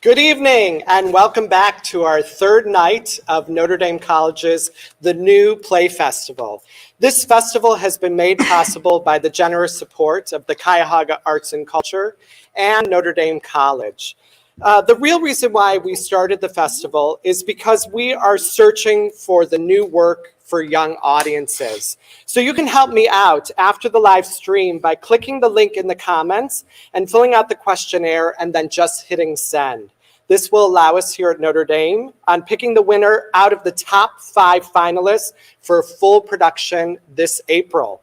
Good evening and welcome back to our third night of Notre Dame College's The New Play Festival. This festival has been made possible by the generous support of the Cuyahoga Arts and Culture and Notre Dame College. The real reason why we started the festival is because we are searching for the new work for young audiences. So you can help me out after the live stream by clicking the link in the comments and filling out the questionnaire and then just hitting send. This will allow us here at Notre Dame on picking the winner out of the top 5 finalists for a full production this April.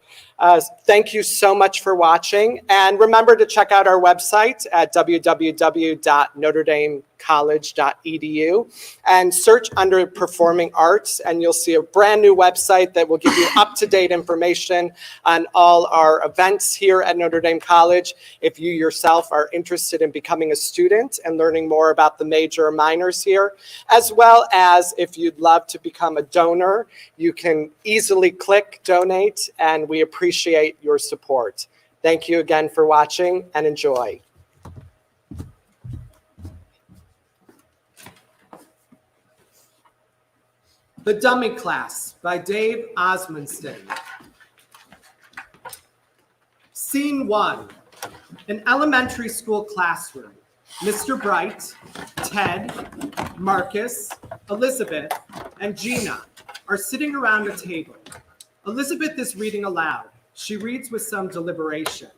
Thank you so much for watching, and remember to check out our website at www.notredamecollege.edu and search under Performing Arts, and you'll see a brand new website that will give you up-to-date information on all our events here at Notre Dame College. If you yourself are interested in becoming a student and learning more about the major or minors here, as well as if you'd love to become a donor, you can easily click donate, and we appreciate your support. Thank you again for watching and enjoy. The Dummy Class by Dave Osmundsen. Scene 1, an elementary school classroom. Mr. Bright, Ted, Marcus, Elizabeth, and Gina are sitting around a table. Elizabeth is reading aloud. She reads with some deliberation.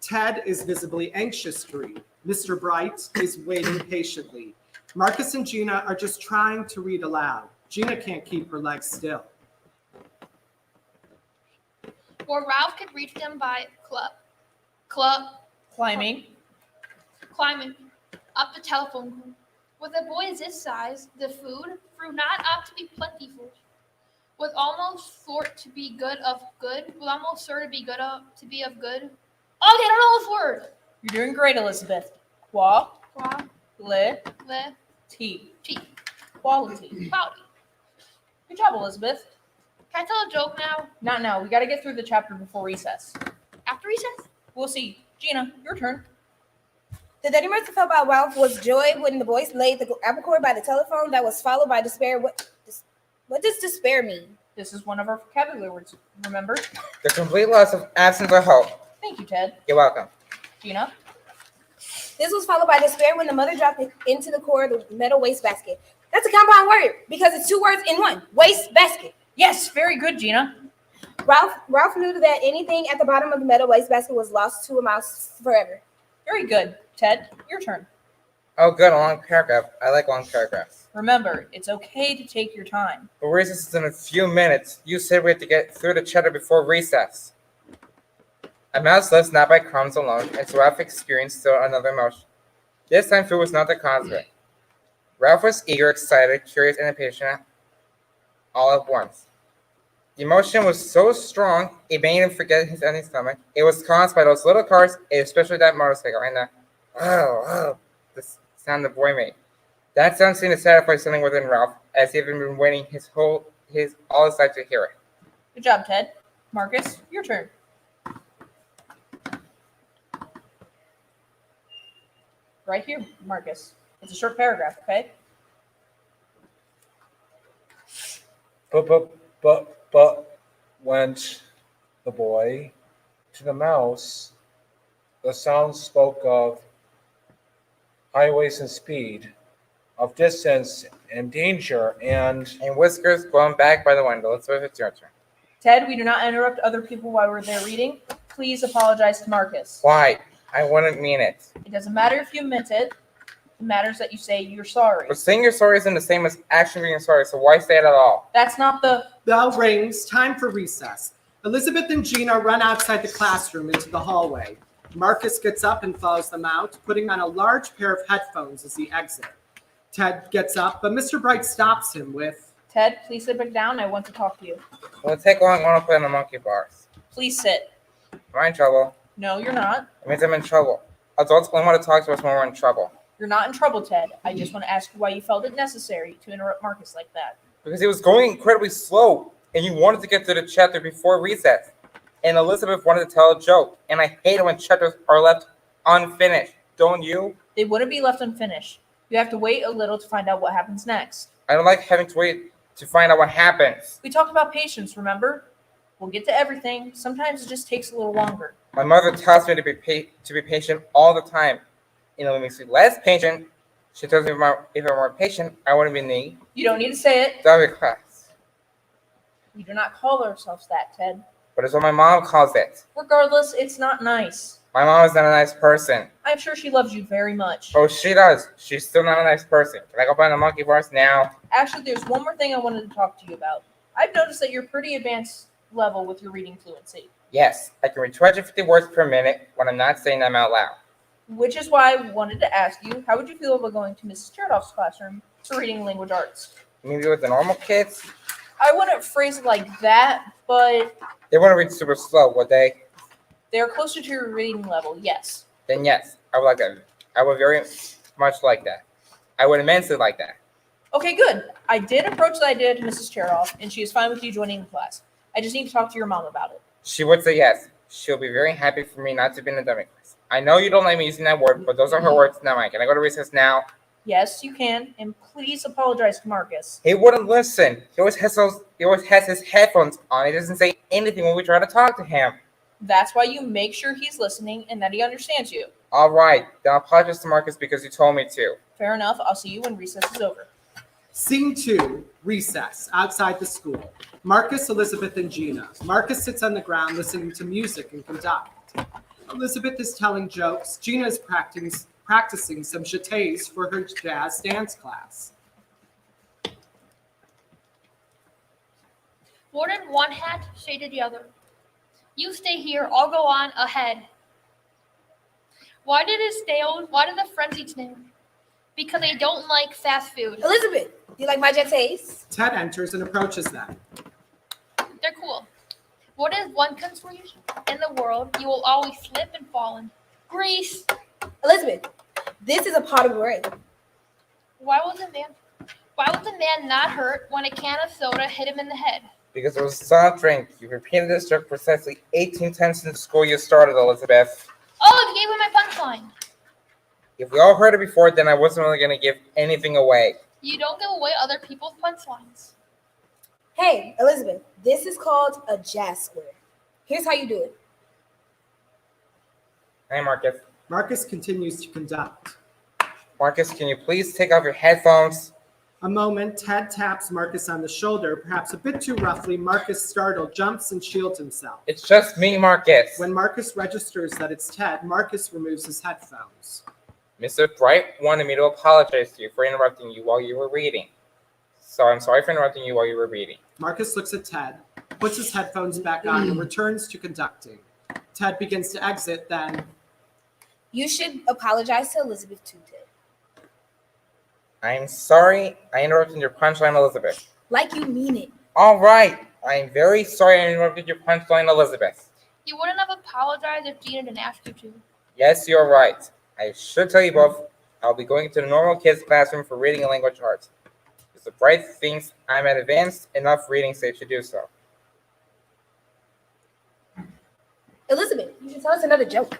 Ted is visibly anxious to read. Mr. Bright is waiting patiently. Marcus and Gina are just trying to read aloud. Gina can't keep her legs still. Or Ralph could reach them by climbing up the telephone pole. With a boy this size, the food grew not up to be plentiful. With almost sort to be good of good, with almost sure to be good of to be of good. Okay, I don't know this word. You're doing great, Elizabeth. Quality. Quality. Good job, Elizabeth. Can I tell a joke now? Not now. We got to get through the chapter before recess. After recess? We'll see. Gina, your turn. The that immersive felt about Ralph was joy when the boys laid the apple cord by the telephone. That was followed by despair. What does despair mean? This is one of our vocabulary words, remember? The complete loss of absence of hope. Thank you, Ted. You're welcome. Gina? This was followed by despair when the mother dropped it into the core of the metal waste basket. That's a compound word because it's 2 words in one. Waste basket. Yes, very good, Gina. Ralph knew that anything at the bottom of the metal waste basket was lost to a mouse forever. Very good. Ted, your turn. Oh, good, a long paragraph. I like long paragraphs. Remember, it's okay to take your time. But recess is in a few minutes. You said we had to get through the chapter before recess. A mouse lives not by crumbs alone, and so Ralph experienced still another emotion. This time food was not the cause of it. Ralph was eager, excited, curious, and impatient all at once. The emotion was so strong, it made him forget his empty stomach. It was caused by those little cars, especially that motorcycle, and the the sound the boy made. That sound seemed to satisfy something within Ralph, as he had been waiting all his life to hear it. Good job, Ted. Marcus, your turn. Right here, Marcus. It's a short paragraph, okay? But went the boy to the mouse. The sound spoke of highways and speed, of distance and danger, and whiskers blown back by the window. Let's move it to your turn. Ted, we do not interrupt other people while we're there reading. Please apologize to Marcus. Why? I wouldn't mean it. It doesn't matter if you meant it. It matters that you say you're sorry. But saying you're sorry isn't the same as actually being sorry, so why say it at all? That's not the... Bell rings, time for recess. Elizabeth and Gina run outside the classroom into the hallway. Marcus gets up and follows them out, putting on a large pair of headphones as he exits. Ted gets up, but Mr. Bright stops him with, Ted, please sit back down. I want to talk to you. Will it take long? I want to play on the monkey bars. Please sit. Am I in trouble? No, you're not. It means I'm in trouble. Adults only want to talk to us when we're in trouble. You're not in trouble, Ted. I just want to ask you why you felt it necessary to interrupt Marcus like that. Because he was going incredibly slow, and you wanted to get to the chapter before recess. And Elizabeth wanted to tell a joke, and I hate it when chapters are left unfinished. Don't you? They wouldn't be left unfinished. You have to wait a little to find out what happens next. I don't like having to wait to find out what happens. We talked about patience, remember? We'll get to everything. Sometimes it just takes a little longer. My mother tells me to be patient all the time. And it makes me less patient. She tells me if I'm more patient, I wouldn't be neat. You don't need to say it. That'll be class. We do not call ourselves that, Ted. But it's what my mom calls it. Regardless, it's not nice. My mom is not a nice person. I'm sure she loves you very much. Oh, she does. She's still not a nice person. Can I go find the monkey bars now? Actually, there's one more thing I wanted to talk to you about. I've noticed that you're pretty advanced level with your reading fluency, Yes, I can read 250 words per minute when I'm not saying them out loud. which is why I wanted to ask you, how would you feel about going to Mrs. Chertoff's classroom for reading language arts? Maybe with the normal kids, I wouldn't phrase it like that, but they wouldn't read super slow, would they? they're closer to your reading level, yes. Then yes, I would like that. I would very much like that. I would immensely like that. Okay, good. I did approach the idea to Mrs. Chertoff, and she is fine with you joining the class. I just need to talk to your mom about it. She would say yes. She'll be very happy for me not to be in the dummy class. I know you don't like me using that word, but those are her words, not mine. Can I go to recess now? Yes, you can, and please apologize to Marcus. He wouldn't listen. He always has his headphones on. He doesn't say anything when we try to talk to him. That's why you make sure he's listening and that he understands you. All right, then I'll apologize to Marcus because you told me to. Fair enough. I'll see you when recess is over. Scene 2, recess, outside the school. Marcus, Elizabeth, and Gina. Marcus sits on the ground listening to music and conduct. Elizabeth is telling jokes. Gina is practicing some jetés for her jazz dance class. Wore in one hat, shaded the other. You stay here, I'll go on ahead. Why did the friends eat snail? Because they don't like fast food. Elizabeth, do you like my jetés? Ted enters and approaches them. They're cool. What is one consolation in the world you will always slip and fall in? Grease. Elizabeth, this is a pot of bread. Why was the man not hurt when a can of soda hit him in the head? Because it was a soft drink. You repeated this joke precisely 18 times since the school year started, Elizabeth. Oh, you gave me my punchline. If we all heard it before, then I wasn't really going to give anything away. You don't give away other people's punchlines. Hey, Elizabeth, this is called a jazz square. Here's how you do it. Hey, Marcus. Marcus continues to conduct. Marcus, can you please take off your headphones? A moment, Ted taps Marcus on the shoulder, perhaps a bit too roughly. Marcus, startled, jumps and shields himself. It's just me, Marcus. When Marcus registers that it's Ted, Marcus removes his headphones. Mr. Bright wanted me to apologize to you for interrupting you while you were reading. So I'm sorry for interrupting you while you were reading. Marcus looks at Ted, puts his headphones back on, and returns to conducting. Ted begins to exit, then... You should apologize to Elizabeth too, Ted. I'm sorry I interrupted your punchline, Elizabeth. Like you mean it. All right. I'm very sorry I interrupted your punchline, Elizabeth. You wouldn't have apologized if Gina didn't ask you to. Yes, you're right. I should tell you both. I'll be going to the normal kids classroom for reading and language arts. Mr. Bright thinks I'm at advanced enough reading stage to do so. Elizabeth, you should tell us another joke.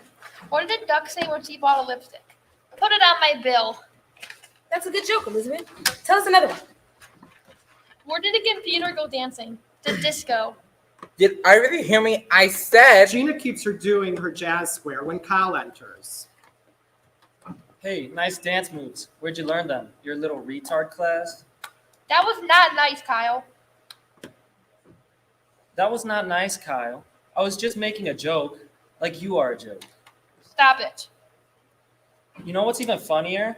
What did the duck say when she bought a lipstick? Put it on my bill. That's a good joke, Elizabeth. Tell us another one. Where did the computer go dancing? The disco. Did I really hear me? I said... Gina keeps her doing her jazz square when Kyle enters. Hey, nice dance moves. Where'd you learn them? Your little retard class? That was not nice, Kyle. That was not nice, Kyle. I was just making a joke, like you are a joke. Stop it. You know what's even funnier?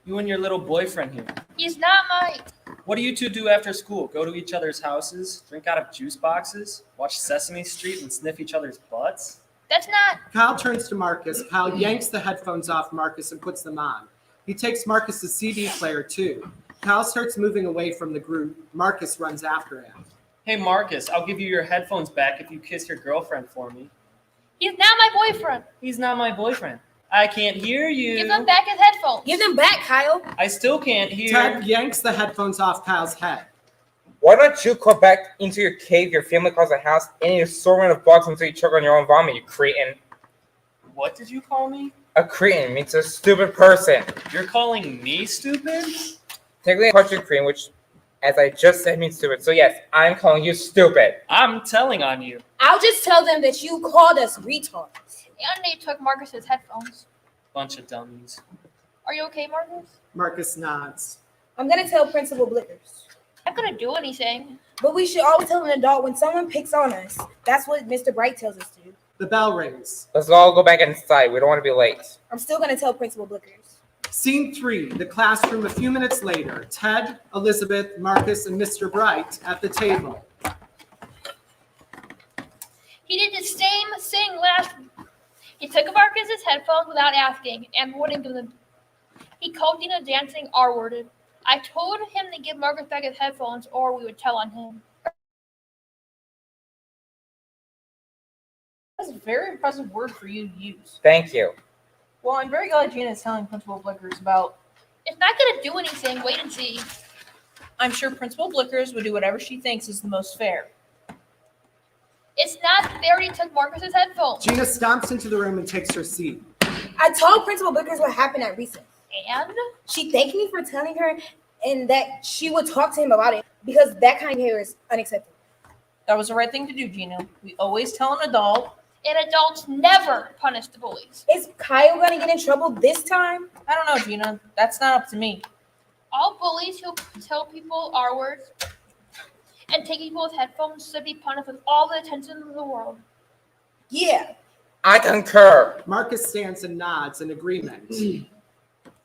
You and your little boyfriend here. He's not mine. What do you two do after school? Go to each other's houses, drink out of juice boxes, watch Sesame Street, and sniff each other's butts? That's not. Kyle turns to Marcus. Kyle yanks the headphones off Marcus and puts them on. He takes Marcus's CD player, too. Kyle starts moving away from the group. Marcus runs after him. Hey, Marcus, I'll give you your headphones back if you kiss your girlfriend for me. He's not my boyfriend. He's not my boyfriend. I can't hear you. Give him back his headphones. Give them back, Kyle. I still can't hear. Ted yanks the headphones off Kyle's head. Why don't you go back into your cave your family calls a house and eat assortment of bugs until you choke on your own vomit, you cretin? What did you call me? A cretin means a stupid person. You're calling me stupid? Technically, I called you cretin, which, as I just said, means stupid. So yes, I'm calling you stupid. I'm telling on you. I'll just tell them that you called us retards. And they took Marcus's headphones. Bunch of dummies. Are you okay, Marcus? Marcus nods. I'm gonna tell Principal Blickers. I'm not gonna do anything. But we should always tell an adult when someone picks on us. That's what Mr. Bright tells us to do. The bell rings. Let's all go back inside. We don't want to be late. I'm still gonna tell Principal Blickers. Scene 3, the classroom a few minutes later. Ted, Elizabeth, Marcus, and Mr. Bright at the table. He did the same thing last week. He took Marcus's headphones without asking and wouldn't give them. He called Gina dancing R-worded. I told him to give Marcus back his headphones or we would tell on him. That's a very impressive word for you to use. Thank you. Well, I'm very glad Gina is telling Principal Blickers about. It's not gonna do anything. Wait and see. I'm sure Principal Blickers would do whatever she thinks is the most fair. It's not. They already took Marcus's headphones. Gina stomps into the room and takes her seat. I told Principal Blickers what happened at recess. And She thanked me for telling her and that she would talk to him about it because that kind of behavior is unacceptable. That was the right thing to do, Gina. We always tell an adult. adults never punish the bullies. Is Kyle gonna get in trouble this time? I don't know, Gina. That's not up to me. All bullies who tell people R words and take people's headphones should be punished with all the attention in the world. Yeah. I concur. Marcus stands and nods in agreement.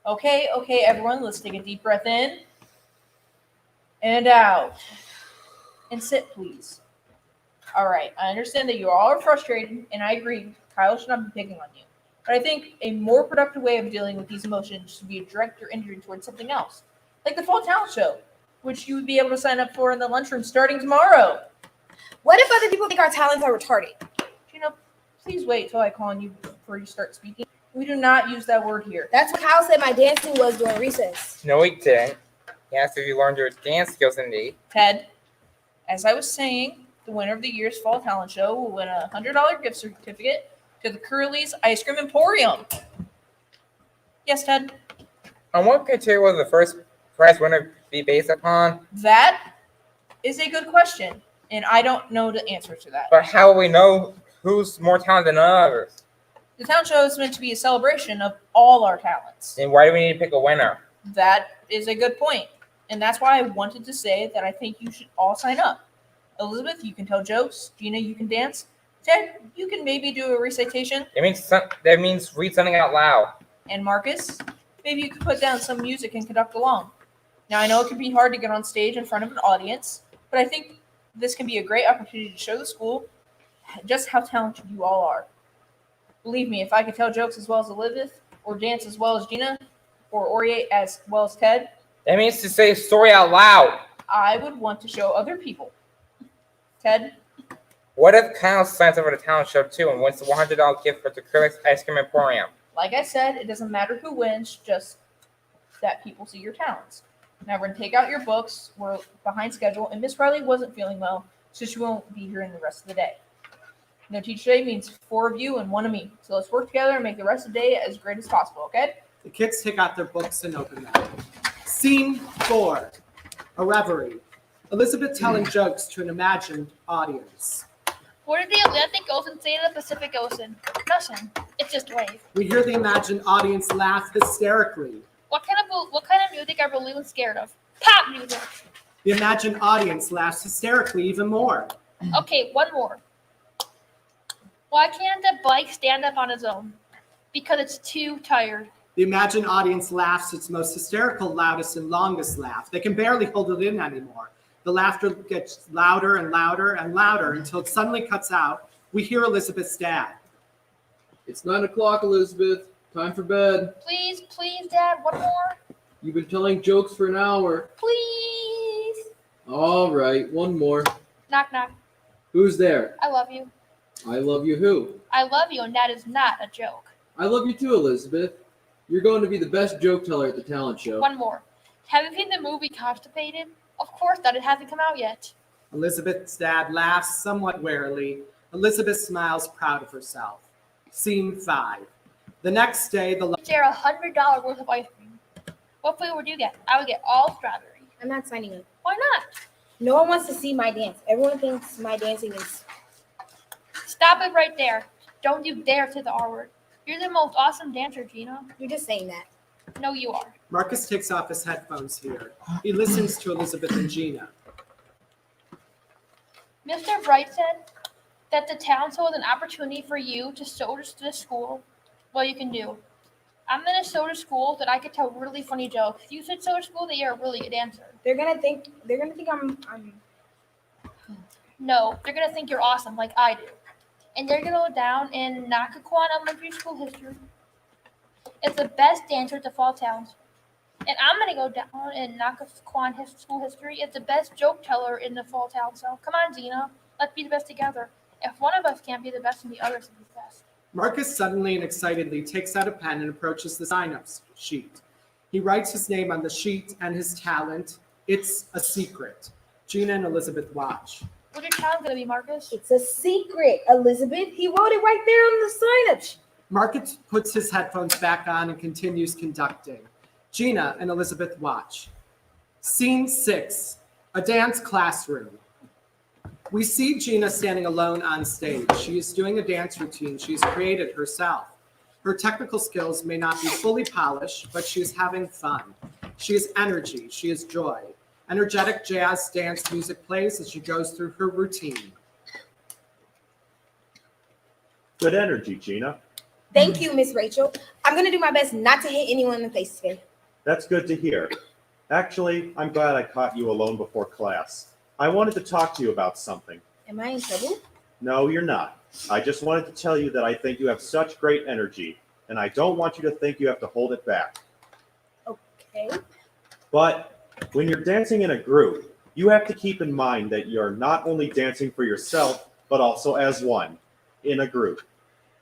Okay, everyone. Let's take a deep breath in and out. And sit, please. All right. I understand that you all are frustrated, and I agree. Kyle should not be picking on you. But I think a more productive way of dealing with these emotions should be to direct your energy towards something else, like the Fall Talent Show, which you would be able to sign up for in the lunchroom starting tomorrow. What if other people think our talents are retarded? Gina, please wait till I call on you before you start speaking. We do not use that word here. That's what Kyle said my dancing was during recess. No, he didn't. He asked if you learned your dance skills indeed. Ted, as I was saying, the winner of the year's Fall Talent Show will win a $100 gift certificate to the Curly's Ice Cream Emporium. Yes, Ted? On what criteria will the first prize winner be based upon? That is a good question, and I don't know the answer to that. But how will we know who's more talented than others? The talent show is meant to be a celebration of all our talents. And why do we need to pick a winner? That is a good point, and that's why I wanted to say that I think you should all sign up. Elizabeth, you can tell jokes. Gina, you can dance. Ted, you can maybe do a recitation. That means read something out loud. And Marcus, maybe you could put down some music and conduct along. Now, I know it can be hard to get on stage in front of an audience, but I think this can be a great opportunity to show the school just how talented you all are. Believe me, if I could tell jokes as well as Elizabeth, or dance as well as Gina, or orate as well as Ted, That means to say a story out loud. I would want to show other people. Ted? What if Kyle signs up for the talent show too and wins the $100 gift for the Curly's Ice Cream Emporium? Like I said, it doesn't matter who wins, just that people see your talents. Now we're going to take out your books. We're behind schedule, and Miss Riley wasn't feeling well, so she won't be here in the rest of the day. No teacher day means 4 of you and 1 of me. So let's work together and make the rest of the day as great as possible, okay? The kids take out their books and open them. Scene 4, a reverie. Elizabeth telling jokes to an imagined audience. What did the Atlantic Ocean say to the Pacific Ocean? Nothing. It's just wave. We hear the imagined audience laugh hysterically. What kind of music are balloons scared of? Pop music. The imagined audience laughs hysterically even more. Okay, one more. Why can't a bike stand up on its own? Because it's too tired. The imagined audience laughs its most hysterical, loudest, and longest laugh. They can barely hold it in anymore. The laughter gets louder and louder and louder until it suddenly cuts out. We hear Elizabeth's dad. It's 9 o'clock, Elizabeth. Time for bed. Please, Dad, one more. You've been telling jokes for an hour. Please. All right, one more. Knock, knock. Who's there? I love you. I love you who? I love you, and that is not a joke. I love you too, Elizabeth. You're going to be the best joke teller at the talent show. One more. Have you seen the movie Constipated? Of course not. It hasn't come out yet. Elizabeth's dad laughs somewhat warily. Elizabeth smiles, proud of herself. Scene 5. The next day, the Share $100 worth of ice cream. What flavor would you get? I would get all strawberry. I'm not signing up. Why not? No one wants to see my dance. Everyone thinks my dancing is. Stop it right there. Don't you dare say the R word. You're the most awesome dancer, Gina. You're just saying that. No, you are. Marcus takes off his headphones here. He listens to Elizabeth and Gina. Mr. Bright said that the town show is an opportunity for you to show to the school what you can do. I'm gonna show to school that I could tell really funny jokes. You should show to school that you're a really good dancer. They're gonna think I'm No, they're gonna think you're awesome like I do. And they're gonna go down in Nockaquan elementary school history. It's the best dancer at the fall towns. And I'm gonna go down in Nockaquan school history. It's the best joke teller in the fall town. So come on, Gina, let's be the best together. If one of us can't be the best, then the other should be the best. Marcus suddenly and excitedly takes out a pen and approaches the sign-up sheet. He writes his name on the sheet and his talent. It's a secret. Gina and Elizabeth watch. What's your talent gonna be, Marcus? It's a secret, Elizabeth. He wrote it right there on the sign-up sheet. Marcus puts his headphones back on and continues conducting. Gina and Elizabeth watch. Scene 6, a dance classroom. We see Gina standing alone on stage. She is doing a dance routine she's created herself. Her technical skills may not be fully polished, but she is having fun. She is energy, she is joy. Energetic jazz dance music plays as she goes through her routine. Good energy, Gina. Thank you, Miss Rachel. I'm gonna do my best not to hit anyone in the face today. That's good to hear. Actually, I'm glad I caught you alone before class. I wanted to talk to you about something. Am I in trouble? No, you're not. I just wanted to tell you that I think you have such great energy, and I don't want you to think you have to hold it back. Okay. But when you're dancing in a group, you have to keep in mind that you're not only dancing for yourself, but also as one, in a group.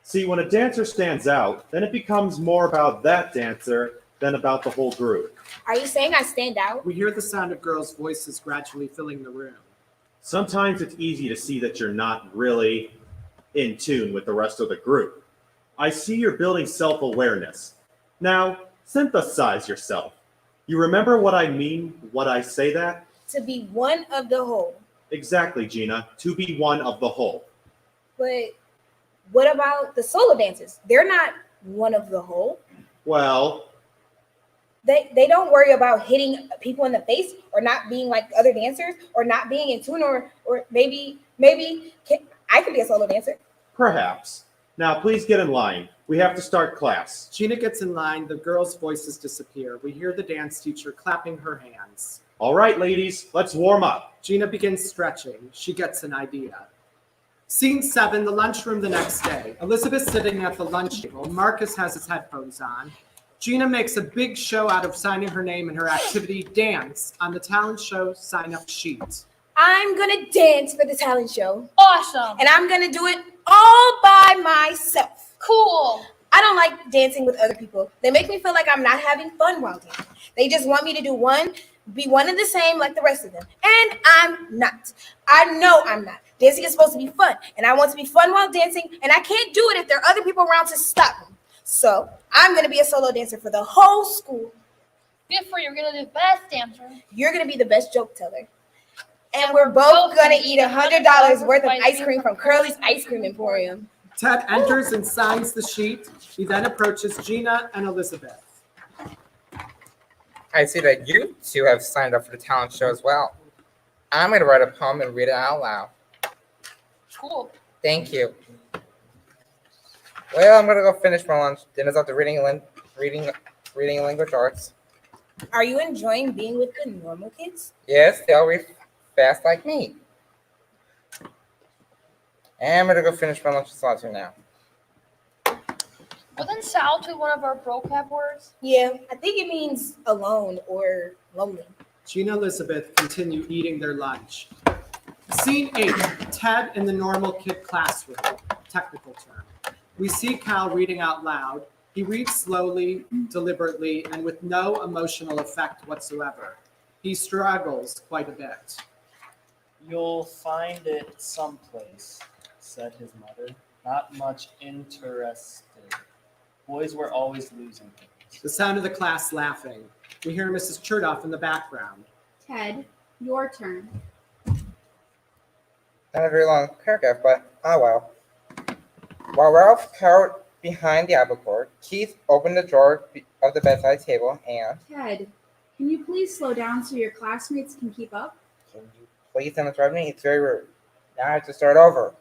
See, when a dancer stands out, then it becomes more about that dancer than about the whole group. Are you saying I stand out? We hear the sound of girls' voices gradually filling the room. Sometimes it's easy to see that you're not really in tune with the rest of the group. I see you're building self-awareness. Now, synthesize yourself. You remember what I mean when I say that? To be one of the whole. Exactly, Gina, to be one of the whole. But what about the solo dancers? They're not one of the whole. Well, They don't worry about hitting people in the face or not being like other dancers or not being in tune or maybe I could be a solo dancer. perhaps. Now, please get in line. We have to start class. Gina gets in line, the girls' voices disappear. We hear the dance teacher clapping her hands. All right, ladies, let's warm up. Gina begins stretching. She gets an idea. Scene 7, the lunchroom the next day. Elizabeth sitting at the lunch table. Marcus has his headphones on. Gina makes a big show out of signing her name and her activity dance on the talent show sign-up sheet. I'm gonna dance for the talent show. Awesome. And I'm gonna do it all by myself. Cool. I don't like dancing with other people. They make me feel like I'm not having fun while dancing. They just want me to be one and the same like the rest of them. And I'm not. I know I'm not. Dancing is supposed to be fun. And I want to be fun while dancing. And I can't do it if there are other people around to stop me. So I'm going to be a solo dancer for the whole school. Good for you. You're gonna be the best dancer. You're going to be the best joke teller. And we're both going to eat $100 worth of ice cream from Curly's Ice Cream Emporium. Ted enters and signs the sheet. He then approaches Gina and Elizabeth. I see that you two have signed up for the talent show as well. I'm going to write a poem and read it out loud. Cool. Thank you. Well, I'm going to go finish my lunch. Dinner's after reading language arts. Are you enjoying being with the normal kids? Yes, they all read fast like me. And I'm going to go finish my lunch salad now. Wasn't solitude one of our vocab words? Yeah, I think it means alone or lonely. Gina and Elizabeth continue eating their lunch. Scene 8, Ted in the normal kid classroom, technical term. We see Cal reading out loud. He reads slowly, deliberately, and with no emotional effect whatsoever. He struggles quite a bit. You'll find it someplace, said his mother. Not much interested. Boys were always losing things. The sound of the class laughing. We hear Mrs. Chertoff in the background. Ted, your turn. Not a very long paragraph, but oh well. While Ralph cowered behind the apple cart, Keith opened the drawer of the bedside table and, Ted, can you please slow down so your classmates can keep up? can you please interrupt me? It's very rude. Now I have to start over.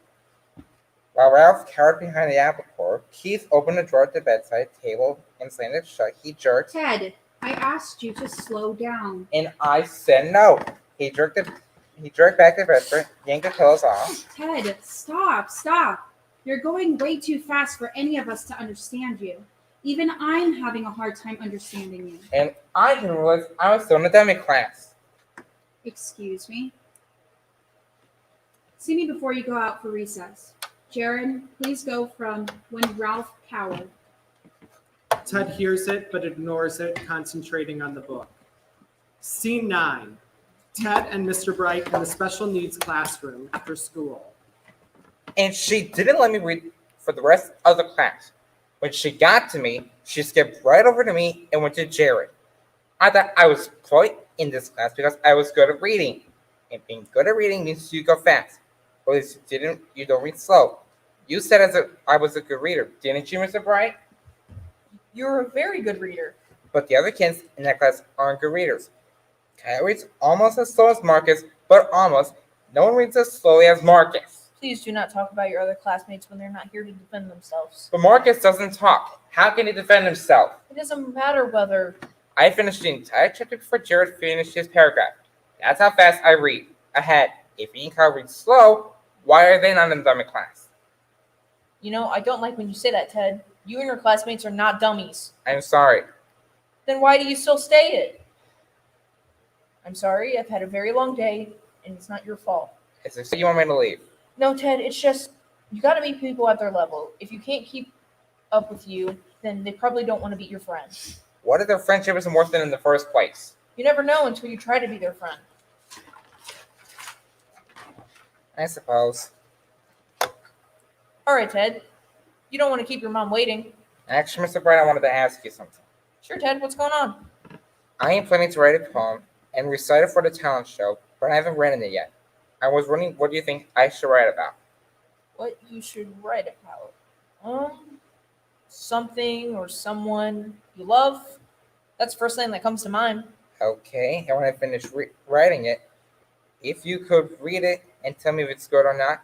While Ralph cowered behind the apple cart, Keith opened the drawer at the bedside table and slammed it shut. He jerked, Ted, I asked you to slow down. and I said no. He jerked back the bedspread, yanked the pillows off. Ted, stop. You're going way too fast for any of us to understand you. Even I'm having a hard time understanding you. And I didn't realize I was still in the dummy class. Excuse me. See me before you go out for recess. Jared, please go from when Ralph cowered. Ted hears it, but ignores it, concentrating on the book. Scene 9. Ted and Mr. Bright in the special needs classroom after school. And she didn't let me read for the rest of the class. When she got to me, she skipped right over to me and went to Jared. I thought I was quite in this class because I was good at reading. And being good at reading means you go fast. Or at least you don't read slow. You said I was a good reader, didn't you, Mr. Bright? You're a very good reader. But the other kids in that class aren't good readers. Kyle reads almost as slow as Marcus, but almost no one reads as slowly as Marcus. Please do not talk about your other classmates when they're not here to defend themselves. But Marcus doesn't talk. How can he defend himself? It doesn't matter whether... I finished the entire chapter before Jared finished his paragraph. That's how fast I read. Ahead. If he and Kyle read slow, why are they not in dummy class? You know, I don't like when you say that, Ted. You and your classmates are not dummies. I'm sorry. Then why do you still stay it? I'm sorry, I've had a very long day, and it's not your fault. Is it so you want me to leave? No, Ted, it's just, you gotta meet people at their level. If you can't keep up with you, then they probably don't want to be your friend. What if their friendship isn't worth it in the first place? You never know until you try to be their friend. I suppose. All right, Ted. You don't want to keep your mom waiting. Actually, Mr. Bright, I wanted to ask you something. Sure, Ted, what's going on? I am planning to write a poem and recite it for the talent show, but I haven't written it yet. I was wondering, what do you think I should write about? What you should write about? Something or someone you love. That's the first thing that comes to mind. Okay, and when I finish writing it, if you could read it and tell me if it's good or not.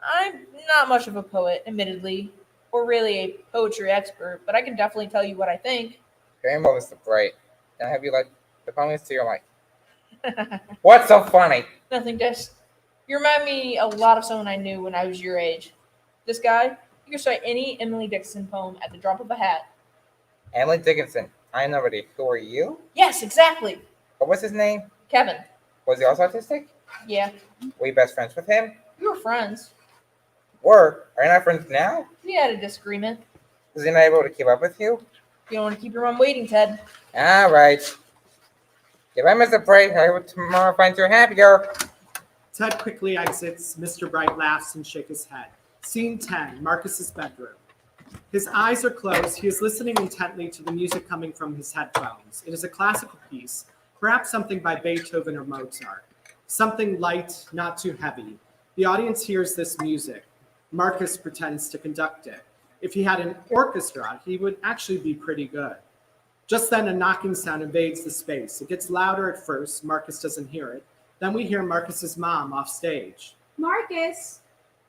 I'm not much of a poet, admittedly, or really a poetry expert, but I can definitely tell you what I think. Very well, Mr. Bright. Then I have you like the poem is to your like. What's so funny? Nothing, just you remind me a lot of someone I knew when I was your age. This guy, you can cite any Emily Dickinson poem at the drop of a hat. Emily Dickinson. I know already. Who are you? Yes, exactly. What was his name? Kevin. Was he also autistic? Yeah, Were you best friends with him? we were friends. Are you not friends now? We had a disagreement. Was he not able to keep up with you? You don't want to keep your mom waiting, Ted. All right. Goodbye, Mr. Bright. I hope tomorrow finds you happier. Ted quickly exits. Mr. Bright laughs and shakes his head. Scene 10, Marcus's bedroom. His eyes are closed. He is listening intently to the music coming from his headphones. It is a classical piece, perhaps something by Beethoven or Mozart. Something light, not too heavy. The audience hears this music. Marcus pretends to conduct it. If he had an orchestra, he would actually be pretty good. Just then, a knocking sound invades the space. It gets louder at first. Marcus doesn't hear it. Then we hear Marcus's mom off stage. Marcus,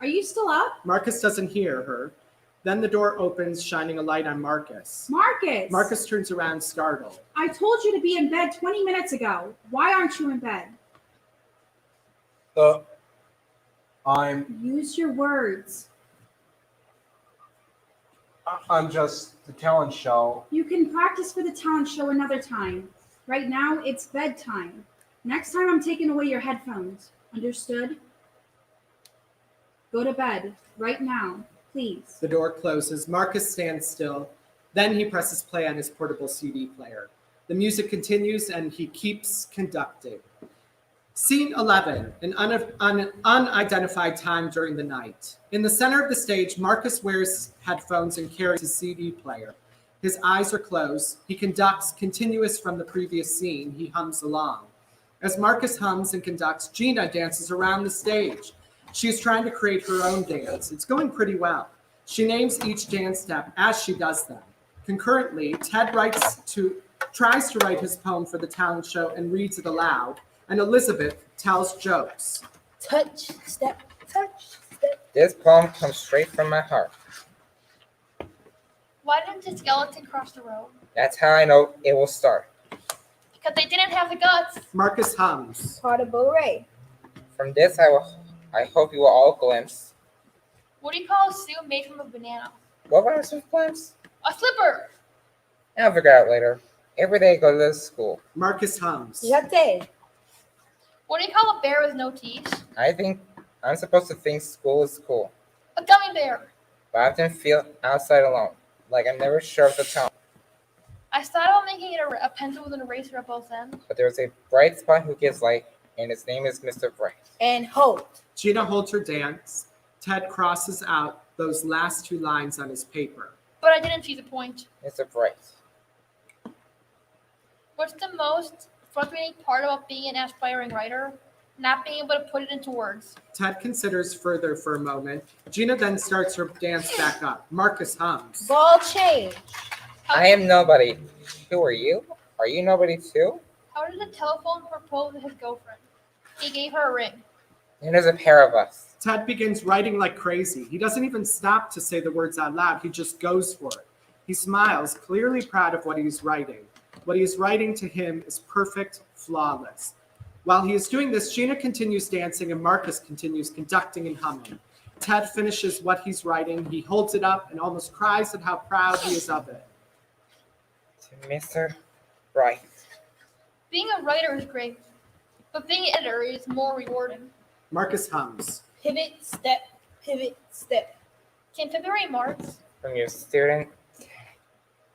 are you still up? Marcus doesn't hear her. Then the door opens, shining a light on Marcus. Marcus! Marcus turns around, startled. I told you to be in bed 20 minutes ago. Why aren't you in bed? Use your words. I'm just the talent show. You can practice for the talent show another time. Right now, it's bedtime. Next time, I'm taking away your headphones. Understood? Go to bed right now. Please. The door closes. Marcus stands still. Then he presses play on his portable CD player. The music continues and he keeps conducting. Scene 11, an unidentified time during the night. In the center of the stage, Marcus wears headphones and carries his CD player. His eyes are closed. He conducts continuous from the previous scene. He hums along. As Marcus hums and conducts, Gina dances around the stage. She is trying to create her own dance. It's going pretty well. She names each dance step as she does them. Concurrently, Ted tries to write his poem for the talent show and reads it aloud, and Elizabeth tells jokes. Touch, step, touch, step. This poem comes straight from my heart. Why didn't the skeleton cross the road? That's how I know it will start. Because they didn't have the guts. Marcus hums. Portable Ray. From this, I hope you will all glimpse. What do you call a suit made from a banana? What rhymes with glimpse? A slipper. I'll figure out later. Every day I go to school. Marcus hums. Latte. What do you call a bear with no teeth? I think I'm supposed to think school is cool, A gummy bear. but I often feel outside alone, like I'm never sure of the tone. I thought about making it a pencil with an eraser at both ends. But there's a bright spot who gives light, and his name is Mr. Bright. And hold. Gina holds her dance. Ted crosses out those last two lines on his paper. But I didn't see the point. Mr. Bright. What's the most frustrating part about being an aspiring writer? Not being able to put it into words. Ted considers further for a moment. Gina then starts her dance back up. Marcus hums. Ball change. I am nobody. Who are you? Are you nobody too? How did the telephone propose to his girlfriend? He gave her a ring. And there's a pair of us. Ted begins writing like crazy. He doesn't even stop to say the words out loud. He just goes for it. He smiles, clearly proud of what he's writing. What he is writing to him is perfect, flawless. While he is doing this, Gina continues dancing and Marcus continues conducting and humming. Ted finishes what he's writing. He holds it up and almost cries at how proud he is of it. To Mr. Bright. Being a writer is great, but being an editor is more rewarding. Marcus hums. Pivot, step, pivot, step. Can February March? From your student,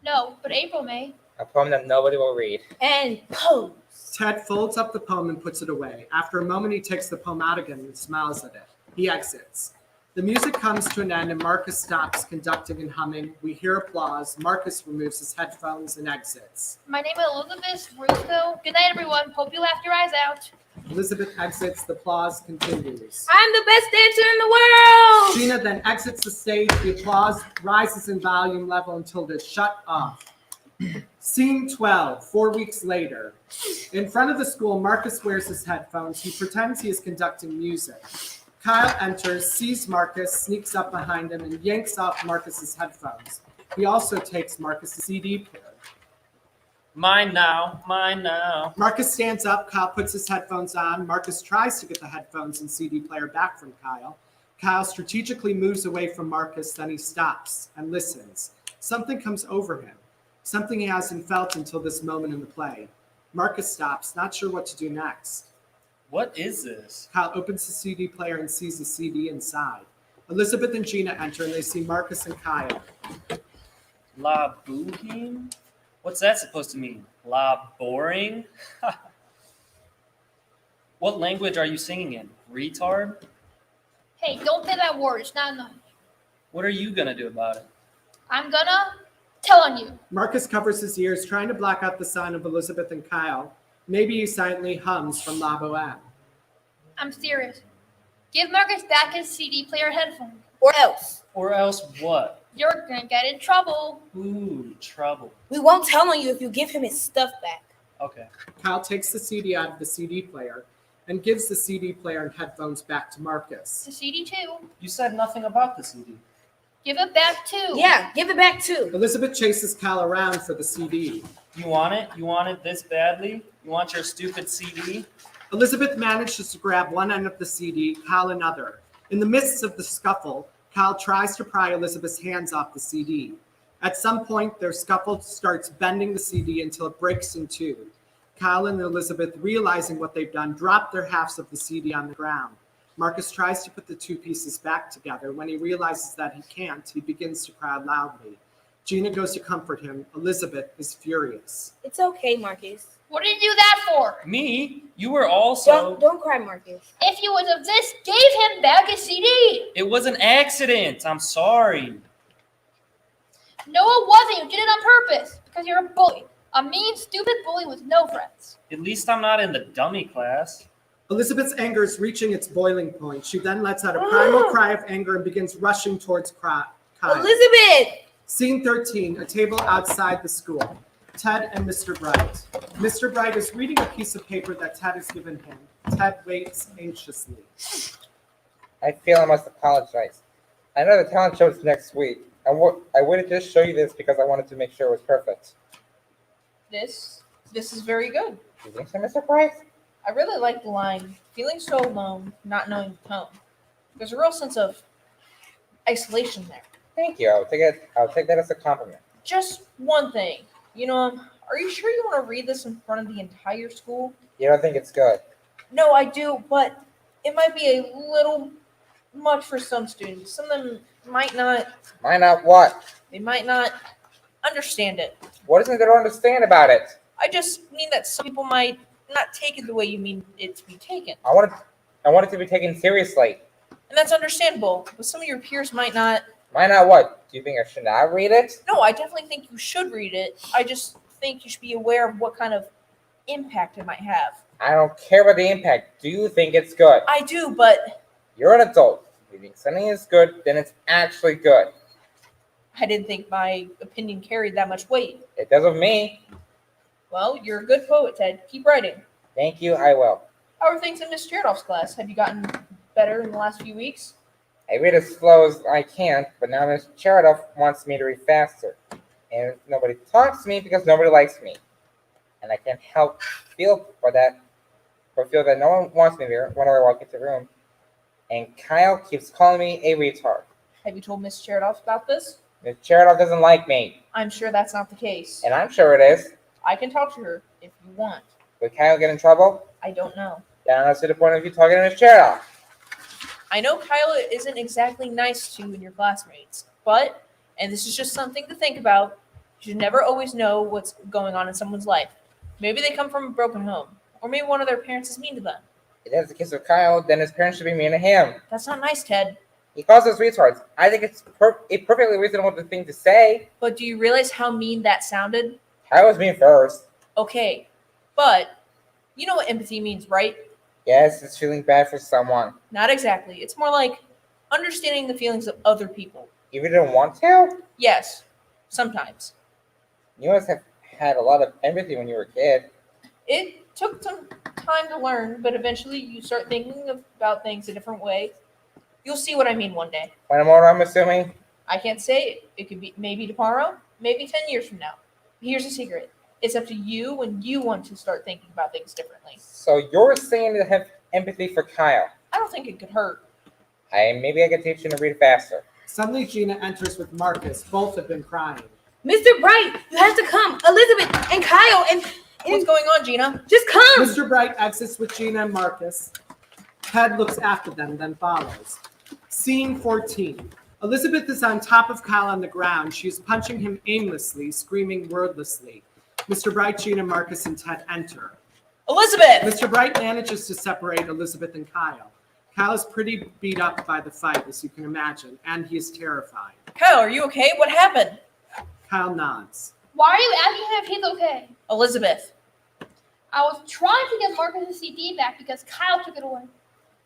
No, but April May. a poem that nobody will read. And pose. Ted folds up the poem and puts it away. After a moment, he takes the poem out again and smiles at it. He exits. The music comes to an end and Marcus stops conducting and humming. We hear applause. Marcus removes his headphones and exits. My name is Elizabeth Russo. Good night, everyone. Hope you laughed your eyes out. Elizabeth exits. The applause continues. I'm the best dancer in the world. Gina then exits the stage. The applause rises in volume level until it is shut off. Scene 12, 4 weeks later. In front of the school, Marcus wears his headphones. He pretends he is conducting music. Kyle enters, sees Marcus, sneaks up behind him, and yanks off Marcus's headphones. He also takes Marcus's CD player. Mine now, mine now. Marcus stands up. Kyle puts his headphones on. Marcus tries to get the headphones and CD player back from Kyle. Kyle strategically moves away from Marcus, then he stops and listens. Something comes over him. Something he hasn't felt until this moment in the play. Marcus stops, not sure what to do next. What is this? Kyle opens the CD player and sees the CD inside. Elizabeth and Gina enter and they see Marcus and Kyle. La Boheme? What's that supposed to mean? La boring? What language are you singing in? Retard? Hey, don't say that word. It's not enough. What are you gonna do about it? I'm gonna tell on you. Marcus covers his ears, trying to block out the sound of Elizabeth and Kyle. Maybe he silently hums from La Boheme. I'm serious. Give Marcus back his CD player headphone. Or else. Or else what? You're gonna get in trouble. Ooh, trouble. We won't tell on you if you give him his stuff back. Okay. Kyle takes the CD out of the CD player and gives the CD player and headphones back to Marcus. The CD too. You said nothing about the CD. Give it back too. Yeah, give it back too. Elizabeth chases Kyle around for the CD. You want it? You want it this badly? You want your stupid CD? Elizabeth manages to grab one end of the CD, Kyle another. In the midst of the scuffle, Kyle tries to pry Elizabeth's hands off the CD. At some point, their scuffle starts bending the CD until it breaks in two. Kyle and Elizabeth, realizing what they've done, drop their halves of the CD on the ground. Marcus tries to put the two pieces back together. When he realizes that he can't, he begins to cry loudly. Gina goes to comfort him. Elizabeth is furious. It's okay, Marcus. What did you do that for? Me? You were also. Don't cry, Marcus. If you would have just gave him back his CD. It was an accident. I'm sorry. No, it wasn't. You did it on purpose because you're a bully. A mean, stupid bully with no friends. At least I'm not in the dummy class. Elizabeth's anger is reaching its boiling point. She then lets out a primal cry of anger and begins rushing towards Kyle. Elizabeth! Scene 13, a table outside the school. Ted and Mr. Bright. Mr. Bright is reading a piece of paper that Ted has given him. Ted waits anxiously. I feel I must apologize. I know the talent show is next week. I would just show you this because I wanted to make sure it was perfect. This is very good. You think so, Mr. Price? I really like the line, feeling so alone, not knowing the tone. There's a real sense of isolation there. Thank you. I'll take that as a compliment. Just one thing. Are you sure you want to read this in front of the entire school? You don't think it's good? No, I do, but it might be a little much for some students. Some of them might not. Might not what? They might not understand it. What isn't there to understand about it? I just mean that some people might not take it the way you mean it to be taken. I want it to be taken seriously. And that's understandable, but some of your peers might not. Might not what? Do you think I should not read it? No, I definitely think you should read it. I just think you should be aware of what kind of impact it might have. I don't care about the impact. Do you think it's good? I do, but You're an adult. If you think something is good, then it's actually good. I didn't think my opinion carried that much weight. It does with me. Well, you're a good poet, Ted. Keep writing. Thank you, I will. How are things in Miss Chertoff's class? Have you gotten better in the last few weeks? I read as slow as I can, but now Miss Chertoff wants me to read faster. And nobody talks to me because nobody likes me. And I can't help feel that no one wants me there whenever I walk into the room. And Kyle keeps calling me a retard. Have you told Miss Chertoff about this? Miss Chertoff doesn't like me. I'm sure that's not the case. And I'm sure it is. I can talk to her if you want. Would Kyle get in trouble? I don't know. Then I don't see the point of you talking to Miss Chertoff. I know Kyle isn't exactly nice to you and your classmates, but, and this is just something to think about, you should never always know what's going on in someone's life. Maybe they come from a broken home, or maybe one of their parents is mean to them. If that's the case with Kyle, then his parents should be mean to him. That's not nice, Ted. He calls us retards. I think it's a perfectly reasonable thing to say. But do you realize how mean that sounded? I was mean first. Okay, but you know what empathy means, right? Yes, it's feeling bad for someone. Not exactly. It's more like understanding the feelings of other people. You didn't want to? Yes, sometimes. You must have had a lot of empathy when you were a kid. It took some time to learn, but eventually you start thinking about things a different way. You'll see what I mean one day. When I'm older, I'm assuming. I can't say it could be maybe tomorrow, maybe 10 years from now. Here's a secret. It's up to you when you want to start thinking about things differently. So you're saying to have empathy for Kyle. I don't think it could hurt. Maybe I could teach you to read faster. Suddenly, Gina enters with Marcus. Both have been crying. Mr. Bright, you have to come. Elizabeth and Kyle and What's going on, Gina? just come. Mr. Bright exits with Gina and Marcus. Ted looks after them, then follows. Scene 14. Elizabeth is on top of Kyle on the ground. She is punching him aimlessly, screaming wordlessly. Mr. Bright, Gina, Marcus, and Ted enter. Elizabeth! Mr. Bright manages to separate Elizabeth and Kyle. Kyle is pretty beat up by the fight, as you can imagine, and he is terrified. Kyle, are you okay? What happened? Kyle nods. Why are you asking him if he's okay? Elizabeth. I was trying to get Marcus' CD back because Kyle took it away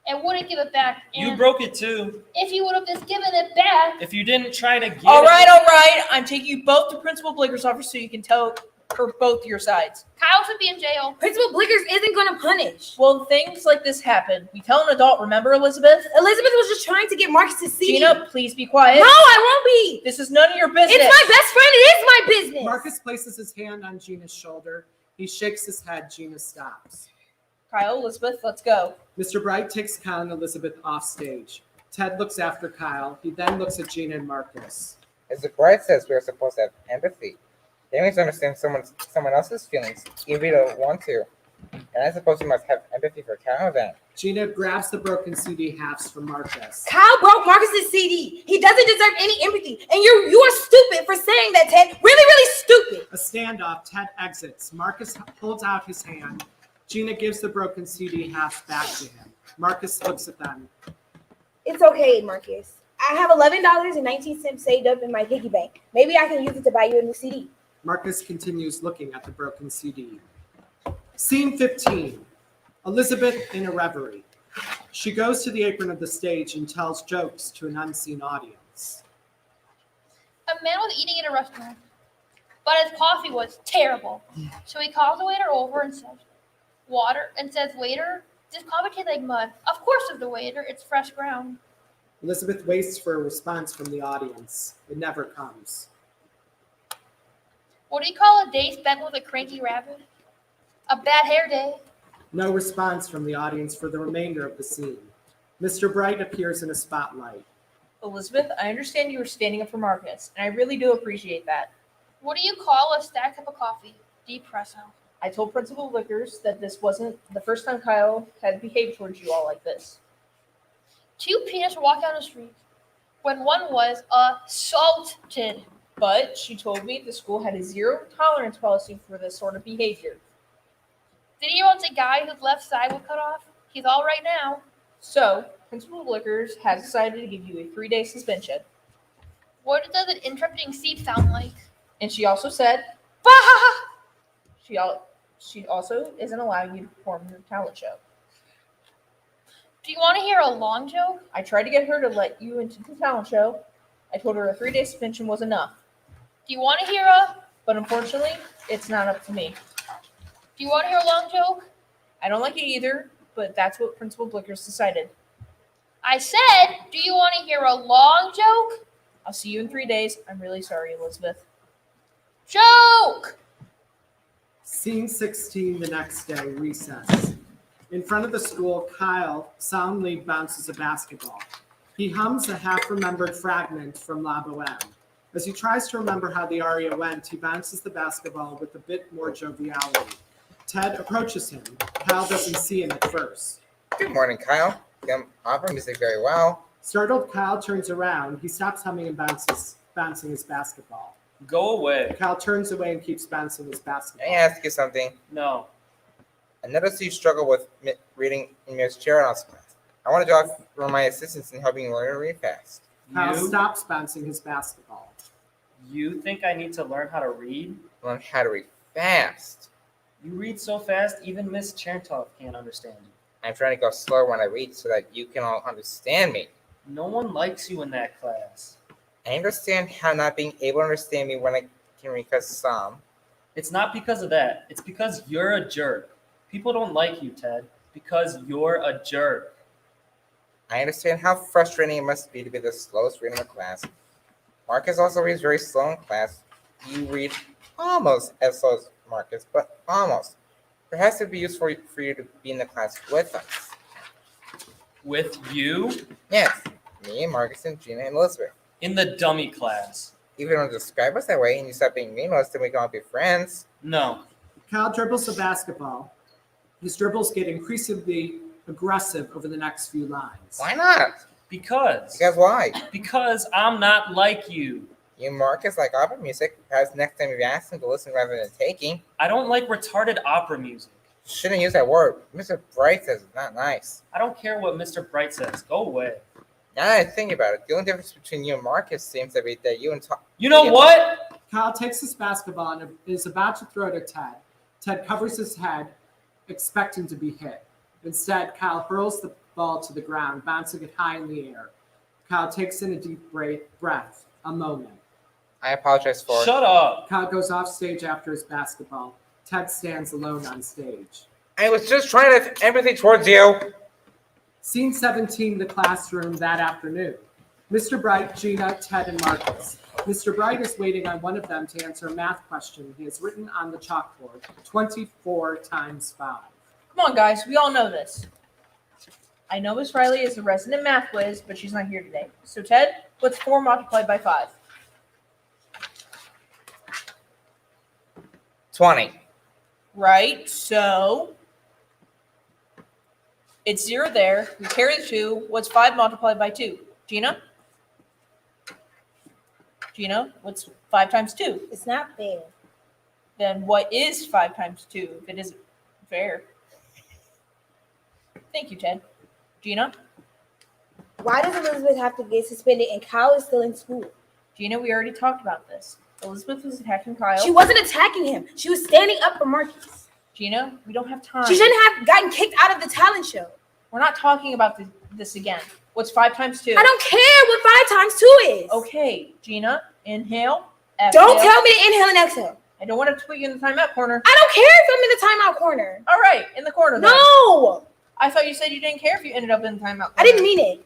and wouldn't give it back. And You broke it too. if he would have just given it back, If you didn't try to get All it. right. I'm taking you both to Principal Blicker's office so you can tell her both your sides. Kyle should be in jail. Principal Blickers isn't going to punish. Well, things like this happen. We tell an adult, remember, Elizabeth? Elizabeth was just trying to get Marcus to see. Gina, please be quiet. No, I won't be. This is none of your business. It's my best friend. It is my business. Marcus places his hand on Gina's shoulder. He shakes his head. Gina stops. Kyle, Elizabeth, let's go. Mr. Bright takes Kyle and Elizabeth off stage. Ted looks after Kyle. He then looks at Gina and Marcus. As the Bright says, we're supposed to have empathy. They need to understand someone else's feelings, even if you don't want to. And I suppose you must have empathy for Kyle then. Gina grabs the broken CD halves from Marcus. Kyle broke Marcus's CD. He doesn't deserve any empathy. And you are stupid for saying that, Ted. Really, really stupid. A standoff, Ted exits. Marcus holds out his hand. Gina gives the broken CD halves back to him. Marcus looks at them. It's okay, Marcus. I have $11.19 saved up in my piggy bank. Maybe I can use it to buy you a new CD. Marcus continues looking at the broken CD. Scene 15. Elizabeth in a reverie. She goes to the apron of the stage and tells jokes to an unseen audience. A man was eating at a restaurant, but his coffee was terrible. So he calls the waiter over and says, waiter, this coffee tastes like mud. Of course, says the waiter, it's fresh ground. Elizabeth waits for a response from the audience. It never comes. What do you call a day spent with a cranky rabbit? A bad hair day. No response from the audience for the remainder of the scene. Mr. Bright appears in a spotlight. Elizabeth, I understand you were standing up for Marcus, and I really do appreciate that. What do you call a stacked cup of coffee? Depresso. I told Principal Vickers that this wasn't the first time Kyle had behaved towards you all like this. Two penis walked down the street when one was assaulted. But she told me the school had a zero tolerance policy for this sort of behavior. Did you want a guy whose left side was cut off? He's all right now. So, Principal Vickers has decided to give you a 3-day suspension. What does an interrupting seat sound like? And she also said, Bah! she also isn't allowing you to perform in the talent show. Do you want to hear a long joke? I tried to get her to let you into the talent show. I told her a 3-day suspension was enough. Do you want to hear a... But unfortunately, it's not up to me. Do you want to hear a long joke? I don't like it either, but that's what Principal Blickers decided. I said, do you want to hear a long joke? I'll see you in 3 days. I'm really sorry, Elizabeth. Joke! Scene 16 the next day, recess. In front of the school, Kyle soundly bounces a basketball. He hums a half-remembered fragment from La Boheme. As he tries to remember how the aria went, he bounces the basketball with a bit more joviality. Ted approaches him. Kyle doesn't see him at first. Good morning, Kyle. You offer music very well. Startled, Kyle turns around. He stops humming and bouncing his basketball. Go away. Kyle turns away and keeps bouncing his basketball. May I ask you something? No. I noticed you struggle with reading in Miss Cheryl's class. I want to draw for my assistance in helping you learn to read fast. Kyle You, stops bouncing his basketball. you think I need to learn how to read? Learn how to read fast. You read so fast, even Miss Chertoff can't understand you. I'm trying to go slower when I read so that you can all understand me. No one likes you in that class. I understand how not being able to understand me when I can read because some. It's not because of that. It's because you're a jerk. People don't like you, Ted, because you're a jerk. I understand how frustrating it must be to be the slowest reader in the class. Marcus also reads very slow in class. You read almost as slow as Marcus, but almost. Perhaps it would be useful for you to be in the class with us. With you? Yes, me, Marcus, and Gina, and Elizabeth. In the dummy class. If you don't describe us that way and you stop being mean to us, then we can all be friends. No. Kyle dribbles the basketball. His dribbles get increasingly aggressive over the next few lines. Why not? Because Why? Because I'm not like you. You, Marcus, like opera music. Perhaps next time you've asked him to listen rather than taking. I don't like retarded opera music. You shouldn't use that word. Mr. Bright says it's not nice. I don't care what Mr. Bright says. Go away. Now that I think about it, the only difference between you and Marcus seems to be that you and Tom. You know what? Kyle takes his basketball and is about to throw it at Ted. Ted covers his head, expecting to be hit. Instead, Kyle hurls the ball to the ground, bouncing it high in the air. Kyle takes in a deep breath. A moment. I apologize for it. Shut up. Kyle goes off stage after his basketball. Ted stands alone on stage. I was just trying to have empathy towards you. Scene 17, the classroom that afternoon. Mr. Bright, Gina, Ted, and Marcus. Mr. Bright is waiting on one of them to answer a math question he has written on the chalkboard, 24 times 5. Come on, guys. We all know this. I know Miss Riley is a resident math whiz, but she's not here today. So, Ted, what's 4 multiplied by 5? 20. Right. So, It's 0 there. We carry the 2. What's 5 multiplied by 2? Gina? Gina, what's 5 times 2? It's not fair. Then what is 5 times 2 if it isn't fair? Thank you, Ted. Gina? Why does Elizabeth have to get suspended and Kyle is still in school? Gina, we already talked about this. Elizabeth was attacking Kyle. She wasn't attacking him. She was standing up for Marcus. Gina, we don't have time. She shouldn't have gotten kicked out of the talent show. We're not talking about this again. What's 5 times 2? I don't care what 5 times 2 is. Okay, Gina, inhale. Exhale. Don't tell me to inhale and exhale. I don't want to put you in the timeout corner. I don't care if I'm in the timeout corner. All right, in the corner then. No! I thought you said you didn't care if you ended up in the timeout corner. I didn't mean it.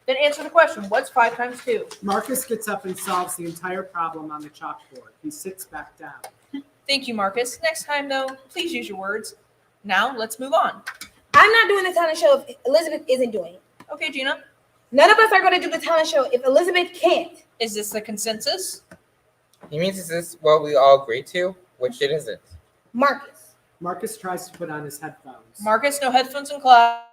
Then answer the question. What's 5 times 2? Marcus gets up and solves the entire problem on the chalkboard. He sits back down. Thank you, Marcus. Next time, though, please use your words. Now, let's move on. I'm not doing the talent show if Elizabeth isn't doing it. Okay, Gina. None of us are going to do the talent show if Elizabeth can't. Is this the consensus? He means is this what we all agree to? Which it isn't. Marcus. Marcus tries to put on his headphones. Marcus, no headphones in class.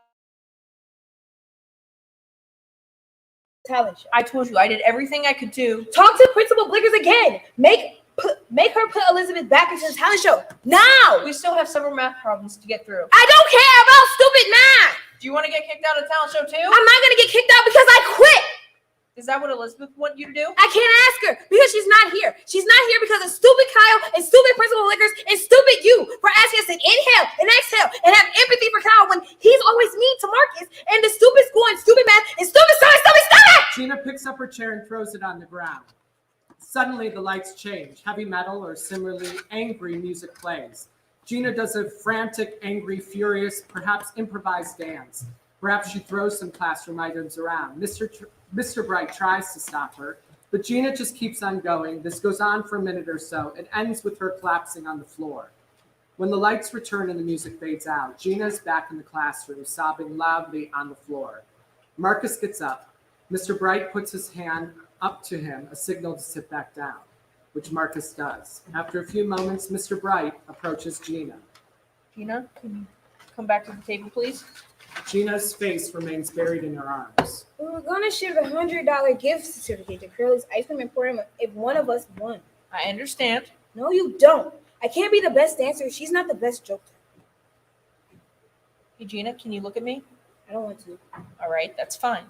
Talent show. I told you, I did everything I could do. Talk to Principal Blickers again. Make her put Elizabeth back into the talent show. Now! We still have several math problems to get through. I don't care about stupid math. Do you want to get kicked out of the talent show, too? I'm not going to get kicked out because I quit. Is that what Elizabeth wanted you to do? I can't ask her because she's not here. She's not here because of stupid Kyle and stupid Principal Blickers and stupid you for asking us to inhale and exhale and have empathy for Kyle when he's always mean to Marcus and the stupid school and stupid math and stupid stomach. Gina picks up her chair and throws it on the ground. Suddenly, the lights change. Heavy metal or similarly angry music plays. Gina does a frantic, angry, furious, perhaps improvised dance. Perhaps she throws some classroom items around. Mr. Bright tries to stop her, but Gina just keeps on going. This goes on for a minute or so. It ends with her collapsing on the floor. When the lights return and the music fades out, Gina is back in the classroom, sobbing loudly on the floor. Marcus gets up. Mr. Bright puts his hand up to him, a signal to sit back down, which Marcus does. After a few moments, Mr. Bright approaches Gina. Gina, can you come back to the table, please? Gina's face remains buried in her arms. We were going to share the $100 gift certificate to Curly's Ice Cream Emporium if one of us won. I understand. No, you don't. I can't be the best dancer. She's not the best joker. Hey, Gina, can you look at me? I don't want to. All right, that's fine.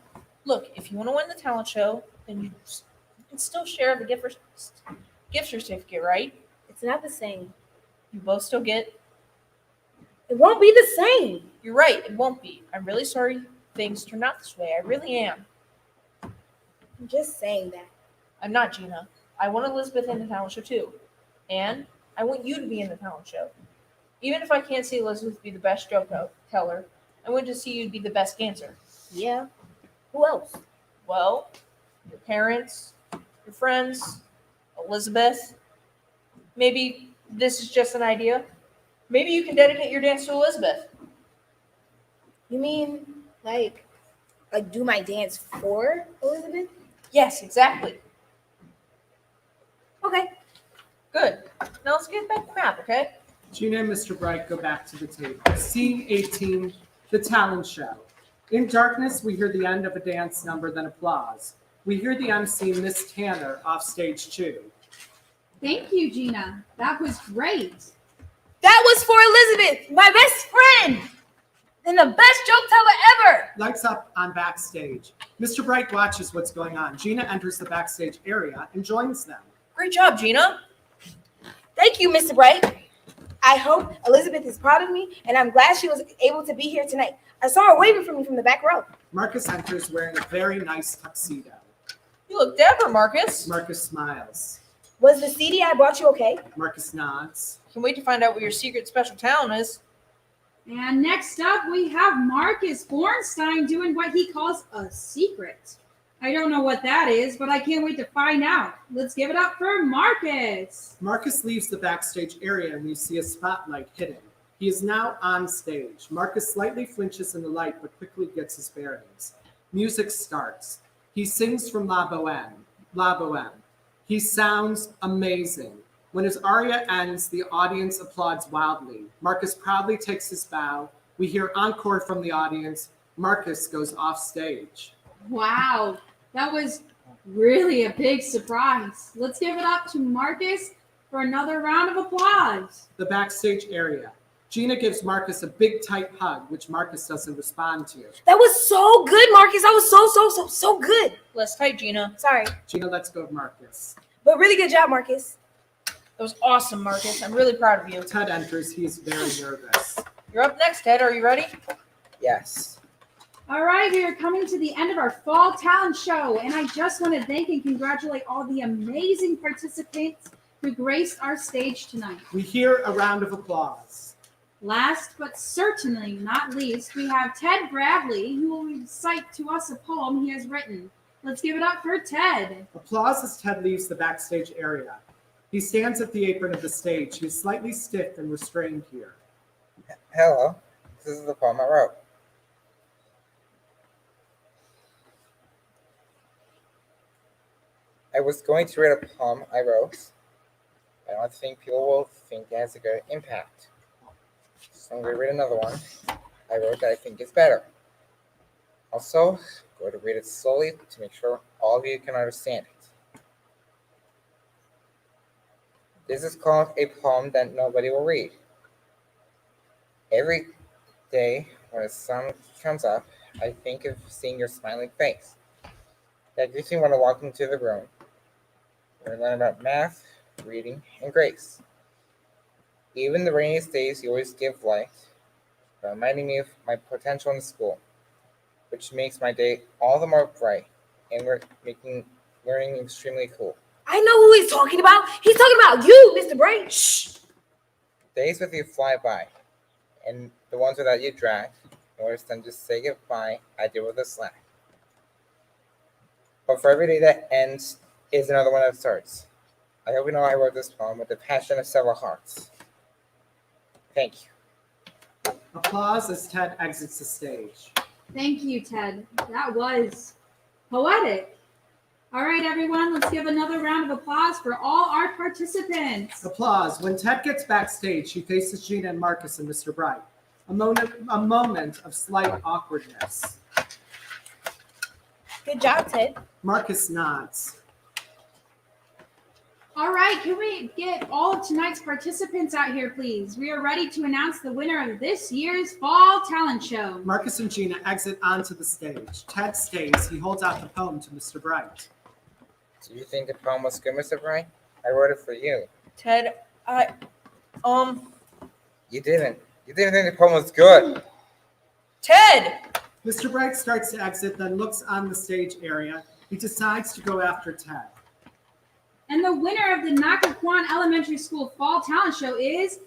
Look, if you want to win the talent show, then you can still share the gift certificate, right? It's not the same. You both still get. It won't be the same. You're right, it won't be. I'm really sorry things turned out this way. I really am. I'm just saying that. I'm not, Gina. I want Elizabeth in the talent show too. And I want you to be in the talent show. Even if I can't see Elizabeth be the best joke teller, I want to see you be the best dancer. Yeah. Who else? Well, your parents, your friends, Elizabeth. Maybe this is just an idea. Maybe you can dedicate your dance to Elizabeth. You mean like do my dance for Elizabeth? Yes, exactly. Okay. Good. Now let's get back to math, okay? Gina and Mr. Bright go back to the table. Scene 18, the talent show. In darkness, we hear the end of a dance number, then applause. We hear the MC, Miss Tanner, off stage 2. Thank you, Gina. That was great. That was for Elizabeth, my best friend, and the best joke teller ever. Lights up on backstage. Mr. Bright watches what's going on. Gina enters the backstage area and joins them. Great job, Gina. Thank you, Mr. Bright. I hope Elizabeth is proud of me, and I'm glad she was able to be here tonight. I saw her waving for me from the back row. Marcus enters wearing a very nice tuxedo. You look dapper, Marcus. Marcus smiles. Was the CD I brought you okay? Marcus nods. Can't wait to find out what your secret special talent is. And next up, we have Marcus Bornstein doing what he calls a secret. I don't know what that is, but I can't wait to find out. Let's give it up for Marcus. Marcus leaves the backstage area and we see a spotlight hitting. He is now on stage. Marcus slightly flinches in the light, but quickly gets his bearings. Music starts. He sings from La Boheme. La Boheme. He sounds amazing. When his aria ends, the audience applauds wildly. Marcus proudly takes his bow, We hear encore from the audience. Marcus goes off stage. Wow, that was really a big surprise. Let's give it up to Marcus for another round of applause. The backstage area. Gina gives Marcus a big, tight hug, which Marcus doesn't respond to. That was so good, Marcus. That was so good. Less tight, Gina. Sorry, Gina lets go of Marcus. but really good job, Marcus. That was awesome, Marcus. I'm really proud of you. Ted enters. He is very nervous. You're up next, Ted. Are you ready? Yes. All right, we are coming to the end of our fall talent show, and I just want to thank and congratulate all the amazing participants who graced our stage tonight. We hear a round of applause. Last but certainly not least, we have Ted Bradley, who will recite to us a poem he has written. Let's give it up for Ted. Applause as Ted leaves the backstage area. He stands at the apron of the stage. He is slightly stiff and restrained here. Hello. This is the poem I wrote. I was going to read a poem I wrote. I don't think people will think it has a good impact. So I'm going to read another one I wrote that I think is better. Also, I'm going to read it slowly to make sure all of you can understand it. This is called a poem that nobody will read. Every day when the sun comes up, I think of seeing your smiling face. That makes me want to walk into the room. We're learning about math, reading, and grace. Even the rainiest days, you always give light, reminding me of my potential in school, which makes my day all the more bright, and we're making learning extremely cool. I know who he's talking about. He's talking about you, Mr. Brain. Shh. Days with you fly by, and the ones without you drag. In order to just say goodbye, I deal with the slack. But for every day that ends is another one that starts. I hope you know I wrote this poem with the passion of several hearts. Thank you. Applause as Ted exits the stage. Thank you, Ted. That was poetic. All right, everyone, let's give another round of applause for all our participants. Applause. When Ted gets backstage, he faces Gina and Marcus and Mr. Bright. A moment of slight awkwardness. Good job, Ted. Marcus nods. All right, can we get all of tonight's participants out here, please? We are ready to announce the winner of this year's Fall Talent Show. Marcus and Gina exit onto the stage. Ted stays. He holds out the poem to Mr. Bright. Do you think the poem was good, Mr. Bright? I wrote it for you. Ted, You didn't. You didn't think the poem was good. Ted! Mr. Bright starts to exit, then looks on the stage area. He decides to go after Ted. And the winner of the Nockaquan Elementary School Fall Talent Show is,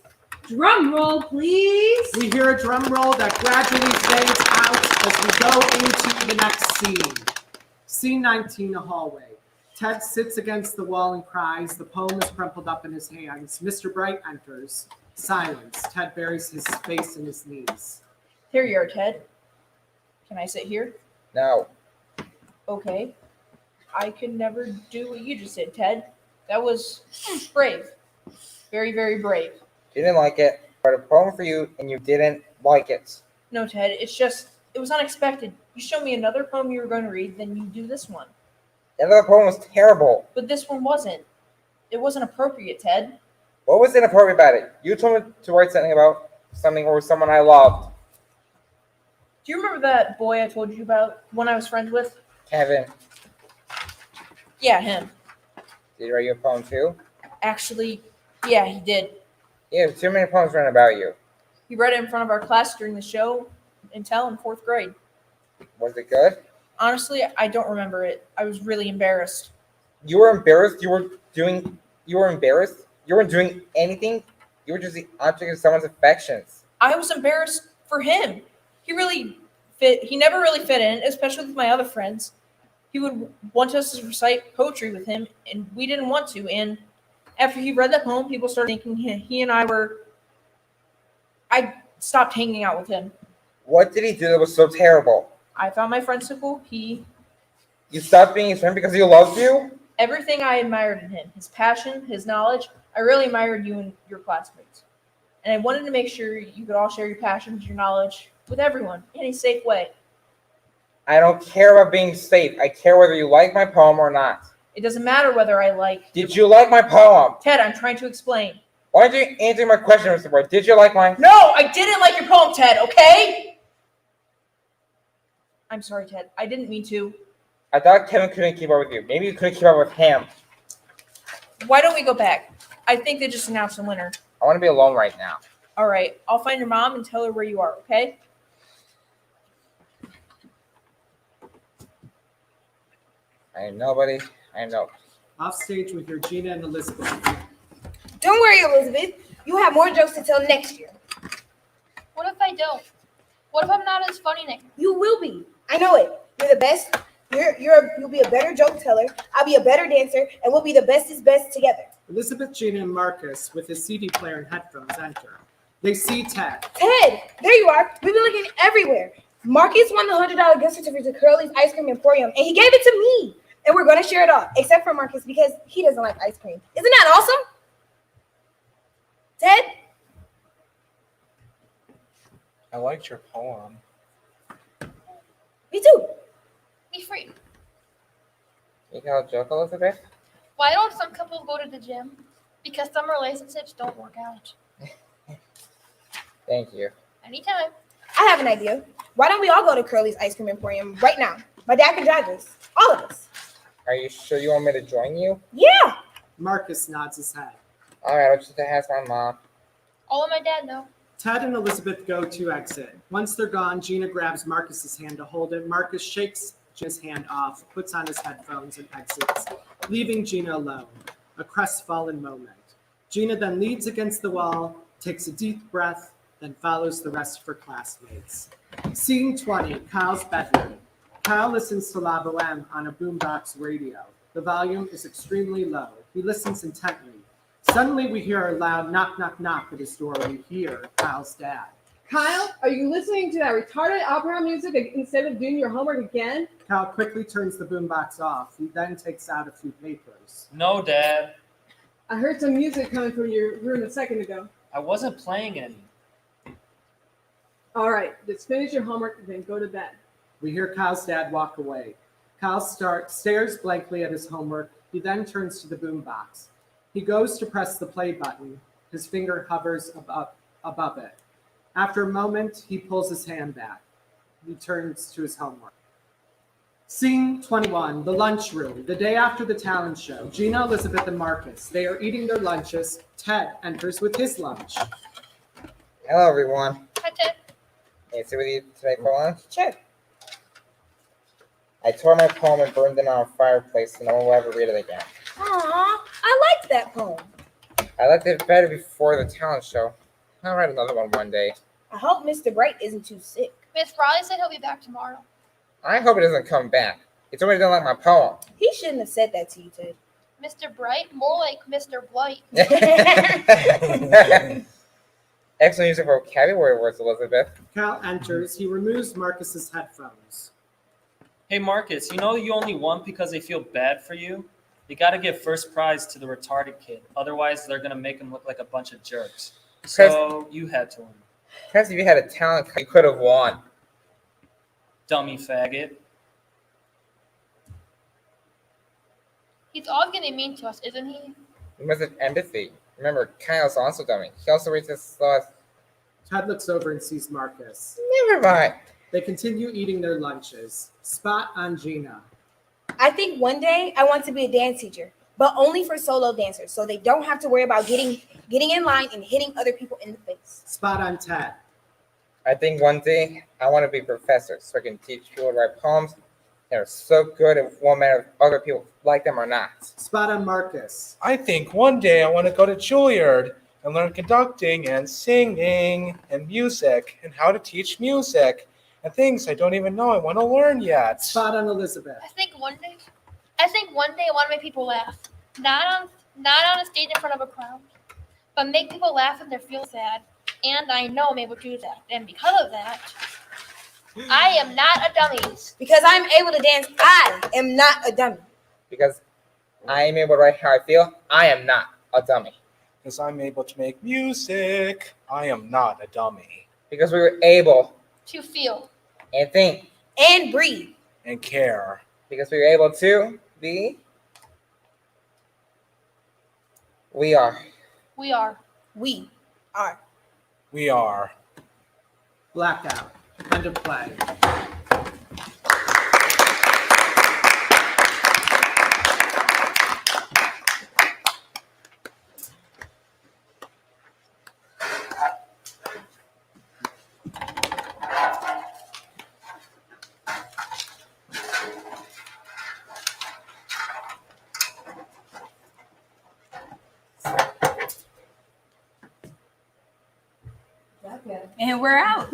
drum roll, please. We hear a drum roll that gradually fades out as we go into the next scene. Scene 19, a hallway. Ted sits against the wall and cries. The poem is crumpled up in his hands. Mr. Bright enters. Silence. Ted buries his face in his knees. Here you are, Ted. Can I sit here? No. Okay. I could never do what you just did, Ted. That was brave. Very, very brave. You didn't like it. I wrote a poem for you, and you didn't like it. No, Ted, it's just, it was unexpected. You showed me another poem you were going to read, then you do this one. The other poem was terrible. But this one wasn't. It wasn't appropriate, Ted. What was inappropriate about it? You told me to write something about something or someone I loved. Do you remember that boy I told you about, one I was friends with? Kevin, Yeah, him. did he write you a poem too? Actually, yeah, he did. You have too many poems written about you. He read it in front of our class during the show until in 4th grade. Was it good? Honestly, I don't remember it. I was really embarrassed. You were embarrassed? You were embarrassed? You weren't doing anything? You were just the object of someone's affections. I was embarrassed for him. He never really fit in, especially with my other friends. He would want us to recite poetry with him, and we didn't want to. And after he read the poem, people started thinking he and I stopped hanging out with him. What did he do that was so terrible? I found my friend so cool. You stopped being his friend because he loved you? Everything I admired in him, his passion, his knowledge, I really admired you and your classmates. And I wanted to make sure you could all share your passions, your knowledge with everyone in a safe way. I don't care about being safe. I care whether you like my poem or not. It doesn't matter whether I like... Did you like my poem? Ted, I'm trying to explain. Why don't you answer my question, Mr. Boyd? Did you like mine? No, I didn't like your poem, Ted, okay? I'm sorry, Ted. I didn't mean to. I thought Kevin couldn't keep up with you. Maybe you couldn't keep up with him. Why don't we go back? I think they just announced the winner. I want to be alone right now. All right, I'll find your mom and tell her where you are, okay? I am nobody. I am nobody. Off stage with your Gina and Elizabeth. Don't worry, Elizabeth. You have more jokes to tell next year. What if I don't? What if I'm not as funny next? You will be. I know it. You're the best. You'll be a better joke teller. I'll be a better dancer, and we'll be the bestest best together. Elizabeth, Gina, and Marcus, with his CD player and headphones, enter. They see Ted. Ted, there you are. We've been looking everywhere. Marcus won the $100 gift certificate to Curly's Ice Cream Emporium, and he gave it to me. And we're going to share it all, except for Marcus, because he doesn't like ice cream. Isn't that awesome? Ted? I liked your poem. Me too. Be free. You got a joke, Elizabeth? Why don't some couples go to the gym? Because some relationships don't work out. Thank you. Anytime. I have an idea. Why don't we all go to Curly's Ice Cream Emporium right now? My dad can drive us. All of us. Are you sure you want me to join you? Yeah. Marcus nods his head. All right, I'll just ask my mom. I'll let my dad know. Ted and Elizabeth go to exit. Once they're gone, Gina grabs Marcus's hand to hold it. Marcus shakes Gina's hand off, puts on his headphones, and exits, leaving Gina alone. A crestfallen moment. Gina then leans against the wall, takes a deep breath, then follows the rest of her classmates. Scene 20, Kyle's bedroom. Kyle listens to La Boheme on a boombox radio. The volume is extremely low. He listens intently. Suddenly, we hear a loud knock, knock, knock at his door. We hear Kyle's dad. Kyle, are you listening to that retarded opera music instead of doing your homework again? Kyle quickly turns the boombox off. He then takes out a few papers. No, Dad. I heard some music coming from your room a second ago. I wasn't playing any. All right, just finish your homework and then go to bed. We hear Kyle's dad walk away. Kyle stares blankly at his homework. He then turns to the boombox. He goes to press the play button. His finger hovers above it. After a moment, he pulls his hand back. He turns to his homework. Scene 21, the lunchroom. The day after the talent show, Gina, Elizabeth, and Marcus. They are eating their lunches. Ted enters with his lunch. Hello, everyone. Hi, Ted. Can I sit with you today for lunch? Sure. I tore my poem and burned it on a fireplace, so no one will ever read it again. Aw, I liked that poem. I liked it better before the talent show. I'll write another one day. I hope Mr. Bright isn't too sick. Miss Riley said he'll be back tomorrow. I hope it doesn't come back. It's already didn't like my poem. He shouldn't have said that to you, Ted. Mr. Bright? More like Mr. Blight. Excellent use of vocabulary words, Elizabeth. Kyle enters. He removes Marcus's headphones. Hey, Marcus, you know you only won because they feel bad for you? You got to give first prize to the retarded kid. Otherwise, they're going to make him look like a bunch of jerks. So you had to win. Perhaps if you had a talent, you could have won. Dummy faggot. He's always getting mean to us, isn't he? You must have empathy. Remember, Kyle's also dummy. He also reads his thoughts. Ted looks over and sees Marcus. Never mind. They continue eating their lunches. Spot on Gina. I think one day I want to be a dance teacher, but only for solo dancers, so they don't have to worry about getting in line and hitting other people in the face. Spot on Ted. I think one day I want to be a professor so I can teach people to write poems that are so good it won't matter if other people like them or not. Spot on Marcus. I think one day I want to go to Juilliard and learn conducting and singing and music and how to teach music and things I don't even know I want to learn yet. Spot on Elizabeth. I think one day I want to make people laugh. Not on a stage in front of a crowd, but make people laugh when they feel sad. And I know I'm able to do that. And because of that, I am not a dummy. Because I'm able to dance, I am not a dummy. Because I am able to write how I feel, I am not a dummy. because I'm able to make music. I am not a dummy. Because we were able To feel. and think. And breathe. And care. Because we were able to be. We are. We are. We are. We are. Blackout. End of play. And we're out.